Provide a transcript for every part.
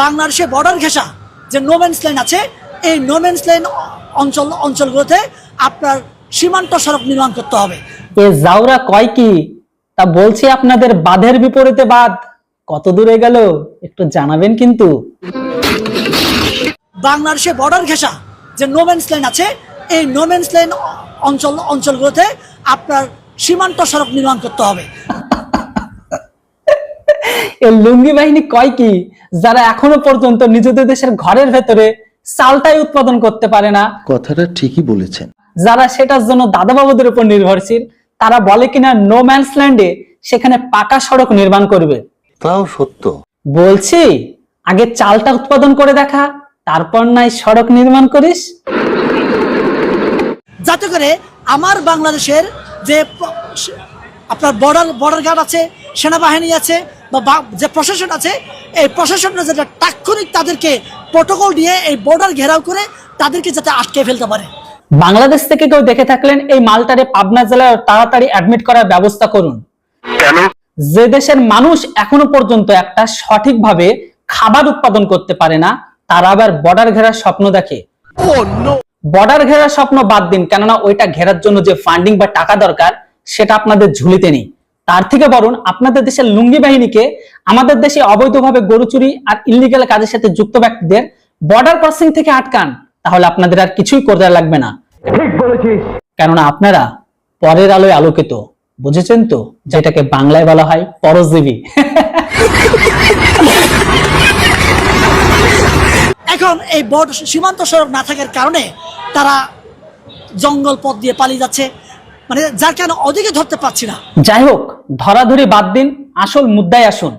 বাংলাদেশে বর্ডার ঘেঁষা যে নোম্যান্স লাইন আছে, এই নোম্যান্স লাইন অঞ্চলগুলোতে আপনার সীমান্ত সড়ক নির্মাণ করতে হবে। এ জাউরা কয় কি তা বলছি, আপনাদের বাঁধের বিপরীতে বাঁধ কত দূরে গেল একটু জানাবেন কিন্তু। বাংলাদেশে বর্ডার ঘেঁষা যে নোম্যান্স লাইন আছে, এই নোম্যান্স লাইন অঞ্চলগুলোতে আপনার সীমান্ত সড়ক নির্মাণ করতে হবে। এই লুঙ্গি বাহিনী কয় কি, যারা এখনো পর্যন্ত নিজেদের দেশের ঘরের ভেতরে চালটাই উৎপাদন করতে পারে না। কথাটা ঠিকই বলেছেন। যারা সেটার জন্য দাদা বাবুদের উপর নির্ভরশীল, তারা বলে কিনা নো ম্যানস ল্যান্ডে সেখানে পাকা সড়ক নির্মাণ করবে। তাও সত্য। বলছি আগে চালটা উৎপাদন করে দেখা, তারপর নাই সড়ক নির্মাণ করিস, যাতে করে আমার বাংলাদেশের যে আপনার বর্ডার গার্ড আছে, সেনাবাহিনী আছে, বা যে প্রশাসন আছে, এই প্রশাসনের যেটা তাৎক্ষণিক তাদেরকে প্রোটোকল দিয়ে এই বর্ডার ঘেরাও করে তাদেরকে যাতে আটকে ফেলতে পারে। বাংলাদেশ থেকে কেউ দেখে থাকলেন এই মালটারে পাবনা জেলায় তাড়াতাড়ি অ্যাডমিট করার ব্যবস্থা করুন। কেন? যে দেশের মানুষ এখনো পর্যন্ত একটা সঠিকভাবে খাবার উৎপাদন করতে পারে না, তারা আবার বর্ডার ঘেরার স্বপ্ন দেখে। বর্ডার ঘেরার স্বপ্ন বাদ দিন, কেননা ওইটা ঘেরার জন্য যে ফান্ডিং বা টাকা দরকার সেটা আপনাদের ঝুলিতে নেই। তার থেকে বরং আপনাদের দেশের লুঙ্গি বাহিনীকে আমাদের দেশে অবৈধভাবে গরু চুরি আর ইলিগাল কাজের সাথে যুক্ত ব্যক্তিদের বর্ডার ক্রসিং থেকে আটকান, তাহলে আপনাদের আর কিছুই করতে লাগবে না। ঠিক বলেছিস। কেননা আপনারা পরের আলোয় আলোকিত, বুঝেছেন তো, যেটাকে বাংলায় বলা হয় পরজীবী। এখন এই সীমান্ত সড়ক না থাকার কারণে তারা জঙ্গল পথ দিয়ে পালিয়ে যাচ্ছে, মানে যার কারণে ওদিকে ধরতে পারছি না। যাই হোক, ধরাধরি বাদ দিন, আসল মুদ্দায় আসুন।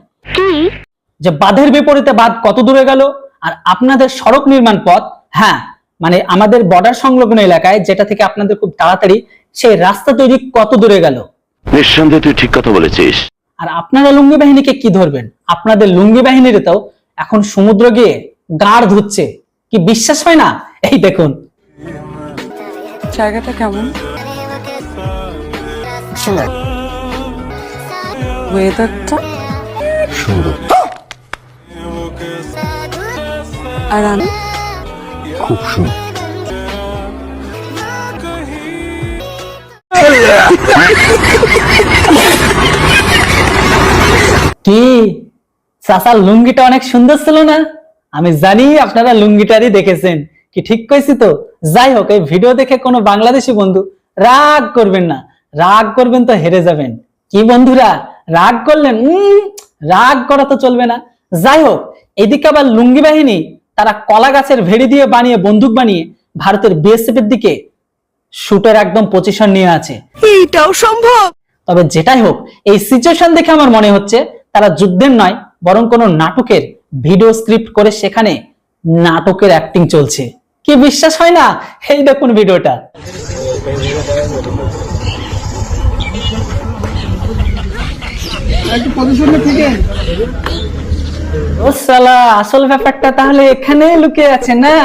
যে বাঁধের বিপরীতে বাঁধ কত দূরে গেল, আর আপনাদের সড়ক নির্মাণ পথ, হ্যাঁ মানে আমাদের বর্ডার সংলগ্ন এলাকায় যেটা থেকে আপনাদের খুব তাড়াতাড়ি সেই রাস্তা তৈরি কত দূরে গেল। নিঃসন্দেহে তুই ঠিক কথা বলেছিস। আর আপনারা লুঙ্গি বাহিনীকে কি ধরবেন? আপনাদের লুঙ্গি বাহিনীর তো এখন সমুদ্র গিয়ে গাড় ধুচ্ছে, কি বিশ্বাস হয় না? এই দেখুন জায়গাটা কেমন, ওয়েদারটা সুন্দর, আর আমি খুব সুন্দর। কি চাচার লুঙ্গিটা অনেক সুন্দর ছিল না? আমি জানি আপনারা লুঙ্গিটারই দেখেছেন, কি ঠিক কইছি তো? যাই হোক, এই ভিডিও দেখে কোনো বাংলাদেশি বন্ধু রাগ করবেন না, রাগ করবেন তো হেরে যাবেন। কি বন্ধুরা রাগ করলেন? রাগ করা তো চলবে না। যাই হোক, এদিকে আবার লুঙ্গি বাহিনী তারা কলা গাছের ভেড়ি দিয়ে বানিয়ে বন্দুক বানিয়ে ভারতের বিএসএফ এর দিকে শুটের একদম পজিশন নিয়ে আছে। এইটাও সম্ভব? তবে যেটাই হোক, এই সিচুয়েশন দেখে আমার মনে হচ্ছে তারা যুদ্ধের নয় বরং কোনো নাটকের ভিডিও স্ক্রিপ্ট করে সেখানে নাটকের অ্যাক্টিং চলছে। কি বিশ্বাস হয় না? এই দেখুন ভিডিওটা। ও শালা, আসল ব্যাপারটা তাহলে এখানে লুকিয়ে আছে না?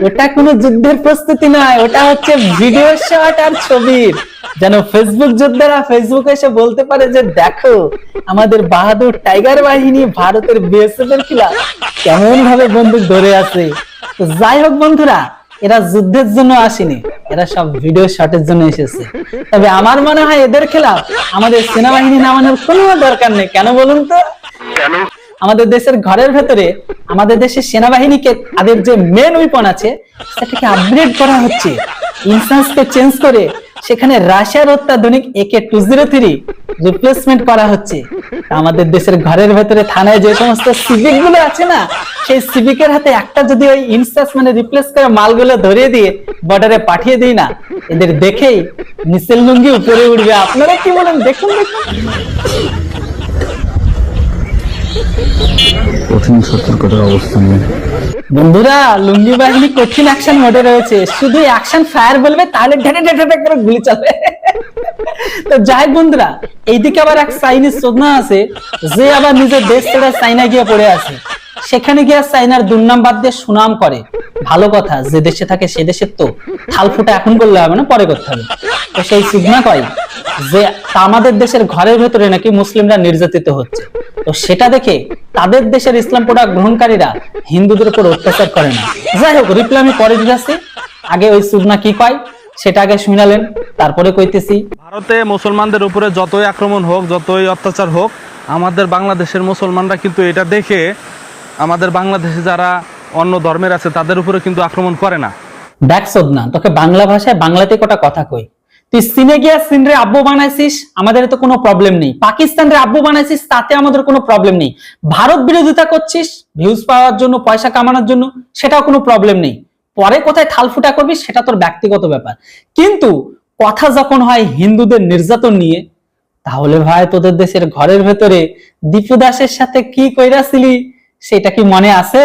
ওটা কোনো যুদ্ধের প্রস্তুতি নয়, ওটা হচ্ছে ভিডিও শট আর ছবির, যেন ফেসবুক যোদ্ধারা ফেসবুকে এসে বলতে পারে যে দেখো আমাদের বাহাদুর টাইগার বাহিনী ভারতের বিএসএফ এর খিলাফ কেমন ভাবে বন্দুক ধরে আছে। তো যাই হোক বন্ধুরা, এরা যুদ্ধের জন্য আসেনি, এরা সব ভিডিও শটের জন্য এসেছে। তবে আমার মনে হয় এদের খেলাফ আমাদের সেনাবাহিনী নামানোর কোনো দরকার নেই। কেন বলুন তো? কেন? আমাদের দেশের ঘরের ভেতরে আমাদের দেশের সেনাবাহিনীকে তাদের যে মেন উইপন আছে সেটাকে আপগ্রেড করা হচ্ছে, ইনস্ট্যান্সকে চেঞ্জ করে সেখানে রাশিয়ার অত্যাধুনিক AK-203 রিপ্লেসমেন্ট করা হচ্ছে। আমাদের দেশের ঘরের ভেতরে থানায় যে সমস্ত সিভিক গুলো আছে না, সেই সিভিকের হাতে একটা যদি ওই ইনস্ট্যান্স মানে রিপ্লেস করে মালগুলো ধরিয়ে দিয়ে বর্ডারে পাঠিয়ে দিই না, এদের দেখেই নিচের লুঙ্গি উপরে উঠবে। আপনারা কি বলেন? দেখুন দেখুন। কঠিন সতর্কতার অবস্থান নেই বন্ধুরা, লুঙ্গি বাহিনী কঠিন অ্যাকশন মোডে রয়েছে, শুধু অ্যাকশন ফায়ার বলবে তাহলে ঢেটে ঢেটে ঢেটে করে গুলি চলবে। তো যাই বন্ধুরা, এইদিকে আবার এক চাইনিজ চোদনা আছে যে আবার নিজের দেশ ছেড়ে চাইনা গিয়ে পড়ে আছে। সেখানে গিয়ে চাইনার দুর্নাম বাদ দিয়ে সুনাম করে। ভালো কথা, যে দেশে থাকে সে দেশের তো থাল ফুটা এখন করলে হবে না, পরে করতে হবে। তো সেই চোদনা কয় যে আমাদের দেশের ঘরের ভেতরে নাকি মুসলিমরা নির্যাতিত হচ্ছে, তো সেটা দেখে তাদের দেশের ইসলাম প্রোডাক্ট গ্রহণকারীরা হিন্দুদের উপর অত্যাচার করে না। যাই হোক, রিপ্লাই আমি পরে দিতেছি, আগে ওই সুবনা কি কয় সেটা আগে শুনালেন, তারপরে কইতেছি। ভারতে মুসলমানদের উপরে যতই আক্রমণ হোক, যতই অত্যাচার হোক, আমাদের বাংলাদেশের মুসলমানরা কিন্তু এটা দেখে আমাদের বাংলাদেশে যারা অন্য ধর্মের আছে তাদের উপরে কিন্তু আক্রমণ করে না। দেখ সুবনা, তোকে বাংলা ভাষায় বাংলাতে কটা কথা কই। তুই চীনে গিয়া চীন রে আব্বু বানাইছিস, আমাদের তো কোনো প্রবলেম নেই। পাকিস্তান রে আব্বু বানাইছিস, তাতে আমাদের কোনো প্রবলেম নেই। ভারত বিরোধিতা করছিস ভিউজ পাওয়ার জন্য, পয়সা কামানোর জন্য, সেটাও কোনো প্রবলেম নেই। পরে কোথায় থালফুটা করবি সেটা তোর ব্যক্তিগত ব্যাপার, কিন্তু কথা যখন হয় হিন্দুদের নির্যাতন নিয়ে, তাহলে ভাই তোদের দেশের ঘরের ভেতরে দীপু দাসের সাথে কি কইরাছিলি সেটা কি মনে আছে?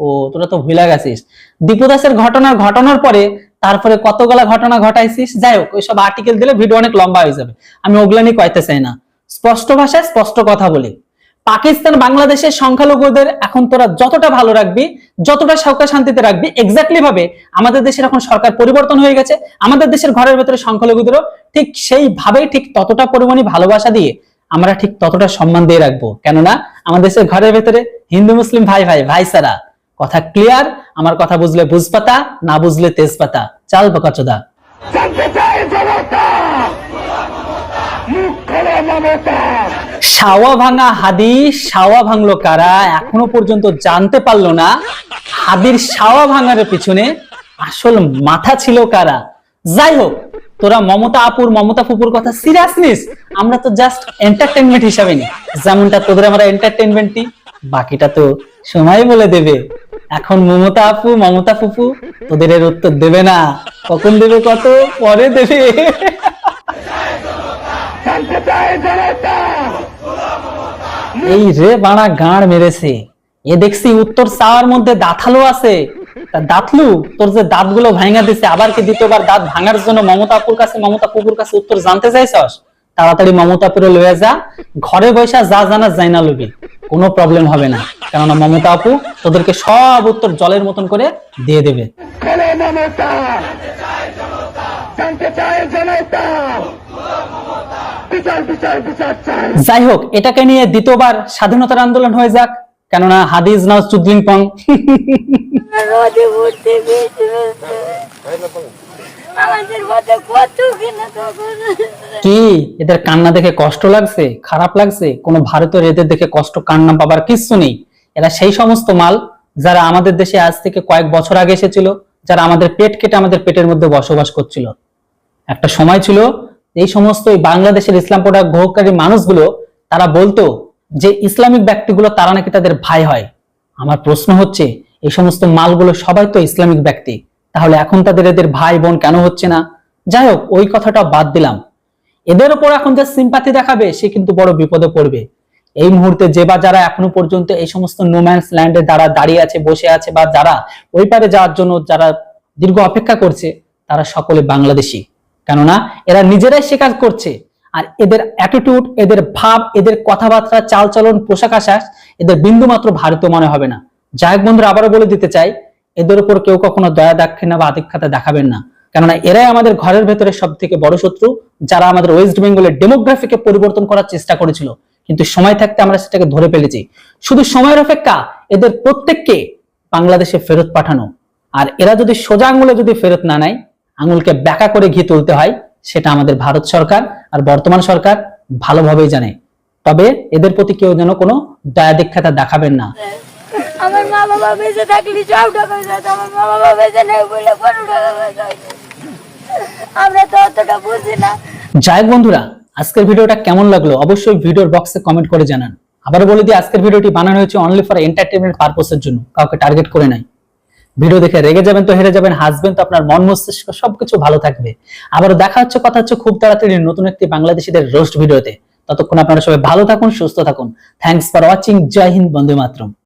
ও তোরা তো ভুলে গেছিস। দীপু দাসের ঘটনার পরে তারপরে কতগুলা ঘটনা ঘটাইছিস। যাই হোক, ওইসব আর্টিকেল দিলে ভিডিও অনেক লম্বা হয়ে যাবে, আমি ওগুলা নিয়ে কইতে চাই না। স্পষ্ট ভাষায় স্পষ্ট কথা বলি, পাকিস্তান বাংলাদেশের সংখ্যালঘুদের এখন তোরা যতটা ভালো রাখবি, যতটা সরকার শান্তিতে রাখবি, এক্স্যাক্টলি ভাবে আমাদের দেশের এখন সরকার পরিবর্তন হয়ে গেছে, আমাদের দেশের ঘরের ভেতরে সংখ্যালঘুদেরও ঠিক সেইভাবেই ঠিক ততটা পরিমাণে ভালোবাসা দিয়ে আমরা ঠিক ততটা সম্মান দিয়ে রাখবো। কেননা আমাদের দেশের ঘরের ভেতরে হিন্দু মুসলিম ভাই ভাই ভাইসারা। কথা ক্লিয়ার? আমার কথা বুঝলে বুঝপাতা, না বুঝলে তেজপাতা। চাল বকাচোদা। শাওয়া ভাঙা হাদিস, শাওয়া ভাঙলো কারা এখনো পর্যন্ত জানতে পারলো না। হাদির শাওয়া ভাঙার পিছনে আসল মাথা ছিল কারা? যাই হোক, তোরা মমতা আপুর মমতা ফুপুর কথা সিরিয়াস নিস, আমরা তো জাস্ট এন্টারটেনমেন্ট হিসাবে নি, যেমনটা তোদের আমরা এন্টারটেনমেন্ট নি, বাকিটা তো সময় বলে দেবে। এখন মমতা আপু মমতা ফুপু তোদের এর উত্তর দেবে না, কখন দেবে, কত পরে দেবে। এই রে বাড়া গাঁড় মেরেছে, এ দেখছি উত্তর চাওয়ার মধ্যে দাঁতালো আছে। দাঁতলু তোর যে দাঁতগুলো ভাঙা দিছে, আবার কি দ্বিতীয়বার দাঁত ভাঙার জন্য মমতা আপুর কাছে মমতা পুকুর কাছে উত্তর জানতে চাইছস? তাড়াতাড়ি মমতাপুরে লয়ে যা, ঘরে বসা যা জানা যাই না লবি, কোনো প্রবলেম হবে না, কেননা মমতা আপু তোদেরকে সব উত্তর জলের মতন করে দিয়ে দেবে। যাই হোক, এটাকে নিয়ে দ্বিতীয়বার স্বাধীনতার আন্দোলন হয়ে যাক, কেননা হাদিস নাও চুদলিং পং। কি এদের কান্না দেখে কষ্ট লাগছে, খারাপ লাগছে? কোন ভারতের এদের দেখে কষ্ট কান্না পাবার কিছু নেই। এরা সেই সমস্ত মাল যারা আমাদের দেশে আজ থেকে কয়েক বছর আগে এসেছিল, যারা আমাদের পেট কেটে আমাদের পেটের মধ্যে বসবাস করছিল। একটা সময় ছিল এই সমস্ত বাংলাদেশের ইসলাম প্রোডাক্ট গ্রহণকারী মানুষগুলো তারা বলতো যে ইসলামিক ব্যক্তিগুলো তারা নাকি তাদের ভাই হয়। আমার প্রশ্ন হচ্ছে, এই সমস্ত মালগুলো সবাই তো ইসলামিক ব্যক্তি, তাহলে এখন তাদের এদের ভাই বোন কেন হচ্ছে না? যাই হোক, ওই কথাটা বাদ দিলাম। এদের উপর এখন যে সিম্পাথি দেখাবে সে কিন্তু বড় বিপদে পড়বে। এই মুহূর্তে যে বা যারা এখনো পর্যন্ত এই সমস্ত নোম্যান্স ল্যান্ডে দ্বারা দাঁড়িয়ে আছে, বসে আছে, বা যারা ওই পারে যাওয়ার জন্য যারা দীর্ঘ অপেক্ষা করছে, তারা সকলে বাংলাদেশি। কেননা এরা নিজেরাই স্বীকার করছে, আর এদের অ্যাটিটিউড, এদের ভাব, এদের কথাবার্তা, চালচলন, পোশাক আশাক এদের বিন্দু মাত্র ভারতীয় মনে হবে না। যাই হোক বন্ধুরা, আবারও বলে দিতে চাই, এদের উপর কেউ কখনো দয়া দাক্ষিণ্য বা আধিক্যতা দেখাবেন না, কেননা এরাই আমাদের ঘরের ভেতরে সব থেকে বড় শত্রু, যারা আমাদের ওয়েস্ট বেঙ্গলের ডেমোগ্রাফিকে পরিবর্তন করার চেষ্টা করেছিল, কিন্তু সময় থাকতে আমরা সেটাকে ধরে ফেলেছি। শুধু সময়ের অপেক্ষা, এদের প্রত্যেককে বাংলাদেশে ফেরত পাঠানো। আর এরা যদি সোজা আঙুলে যদি ফেরত না নেয়, আঙুলকে ব্যাকা করে ঘি তুলতে হয়, সেটা আমাদের ভারত সরকার আর বর্তমান সরকার ভালোভাবেই জানে। তবে এদের প্রতি কেউ যেন কোনো দয়া দীক্ষাতা দেখাবেন না। আমার মা বাবা বেঁচে থাকলে সব টাকা যেত, আমার মা বাবা বেঁচে নেই বলে কোনো টাকা যায়নি, আমরা তো অতটা বুঝি না। যাই হোক বন্ধুরা, আজকের ভিডিওটা কেমন লাগলো অবশ্যই ভিডিওর বক্সে কমেন্ট করে জানান। আবার বলে দিই, আজকের ভিডিওটি বানানো হয়েছে অনলি ফর এন্টারটেইনমেন্ট পারপোসের জন্য, কাউকে টার্গেট করে নাই। ভিডিও দেখে রেগে যাবেন তো হেরে যাবেন, হাসবেন তো আপনার মন মস্তিষ্ক সবকিছু ভালো থাকবে। আবারও দেখা হচ্ছে, কথা হচ্ছে খুব তাড়াতাড়ি নতুন একটি বাংলাদেশীদের রোস্ট ভিডিওতে। ততক্ষণ আপনারা সবাই ভালো থাকুন, সুস্থ থাকুন। Thanks for watching. Jai Hind, Vande Mataram.